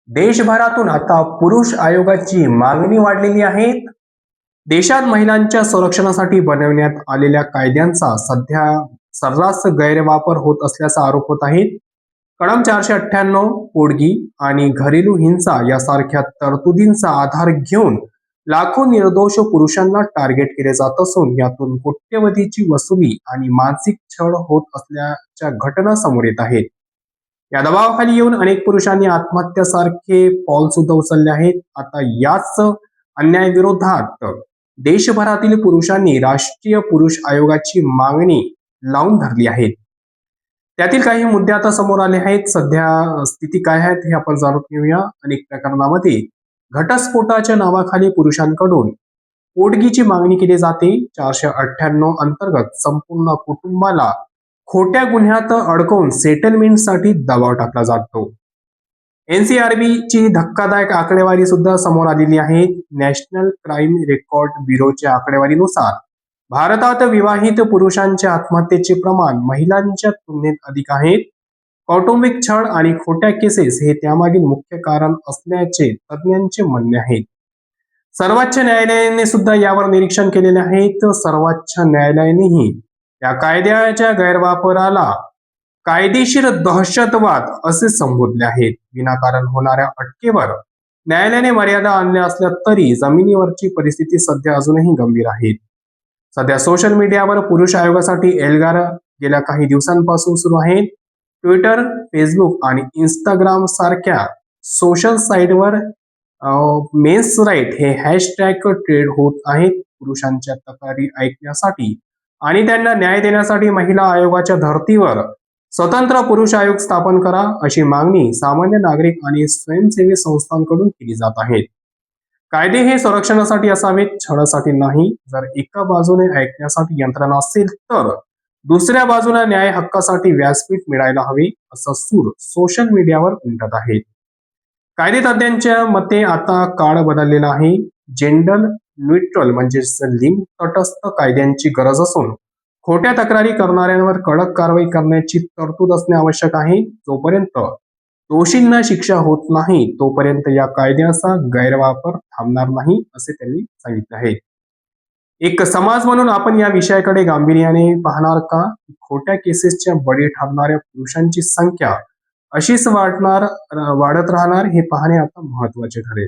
देशभरातून आता पुरुष आयोगाची मागणी वाढलेली आहे. देशात महिलांच्या संरक्षणासाठी बनवण्यात आलेल्या कायद्यांचा सध्या सर्रास गैरवापर होत असल्याचा आरोप होत आहे. कलम 498 पोटगी आणि घरेलू हिंसा यासारख्या तरतुदींचा आधार घेऊन लाखो निर्दोष पुरुषांना टार्गेट केले जात असून यातून कोट्यवधीची वसुली आणि मानसिक छळ होत असल्याच्या घटना समोर येत आहेत. या दबावाखाली येऊन अनेक पुरुषांनी आत्महत्यासारखे पाऊल सुद्धा उचलले आहेत. आता याच अन्यायाविरोधात देशभरातील पुरुषांनी राष्ट्रीय पुरुष आयोगाची मागणी लावून धरली आहे. त्यातील काही मुद्दे आता समोर आले आहेत. सध्या स्थिती काय आहे हे आपण जाणून घेऊया. अनेक प्रकरणामध्ये घटस्फोटाच्या नावाखाली पुरुषांकडून पोटगीची मागणी केली जाते. 498 अंतर्गत संपूर्ण कुटुंबाला खोट्या गुन्ह्यात अडकवून सेटलमेंटसाठी दबाव टाकला जातो. एनसीआरबीची धक्कादायक आकडेवारी सुद्धा समोर आलेली आहे. नॅशनल क्राईम रेकॉर्ड ब्युरोच्या आकडेवारीनुसार भारतात विवाहित पुरुषांच्या आत्महत्येचे प्रमाण महिलांच्या तुलनेत अधिक आहे. कौटुंबिक छळ आणि खोट्या केसेस हे त्यामागील मुख्य कारण असल्याचे तज्ज्ञांचे म्हणणे आहे. सर्वोच्च न्यायालयाने सुद्धा यावर निरीक्षण केलेले आहे. सर्वोच्च न्यायालयानेही या कायद्याच्या गैरवापराला कायदेशीर दहशतवाद असे संबोधले आहेत. विनाकारण होणाऱ्या अटकेवर न्यायालयाने मर्यादा आणल्या असल्या तरी जमिनीवरची परिस्थिती सध्या अजूनही गंभीर आहे. सध्या सोशल मीडियावर पुरुष आयोगासाठी एल्गार गेल्या काही दिवसांपासून सुरू आहेत. ट्विटर, फेसबुक आणि इंस्टाग्राम सारख्या सोशल साईटवर मेन्स राईट हे हॅशटॅग ट्रेड होत आहेत. पुरुषांच्या तक्रारी ऐकण्यासाठी आणि त्यांना न्याय देण्यासाठी महिला आयोगाच्या धर्तीवर स्वतंत्र पुरुष आयोग स्थापन करा अशी मागणी सामान्य नागरिक आणि स्वयंसेवी संस्थांकडून केली जात आहे. कायदे हे संरक्षणासाठी असावेत, छळासाठी नाही. जर एका बाजूने ऐकण्यासाठी यंत्रणा असेल तर दुसऱ्या बाजूला न्याय हक्कासाठी व्यासपीठ मिळायला हवे असा सूर सोशल मीडियावर उमटत आहे. कायदे तज्ज्ञांच्या मते आता काळ बदललेला आहे. जेंडर न्यूट्रल म्हणजेच लिंग तटस्थ कायद्यांची गरज असून खोट्या तक्रारी करणाऱ्यांवर कडक कारवाई करण्याची तरतूद असणे आवश्यक आहे. जोपर्यंत दोषींना शिक्षा होत नाही तोपर्यंत या कायद्याचा गैरवापर थांबणार नाही असे त्यांनी सांगितले आहे. एक समाज म्हणून आपण या विषयाकडे गांभीर्याने पाहणार का? खोट्या केसेसच्या बळी ठरणाऱ्या पुरुषांची संख्या अशीच वाढत राहणार हे पाहणे आता महत्वाचे ठरेल.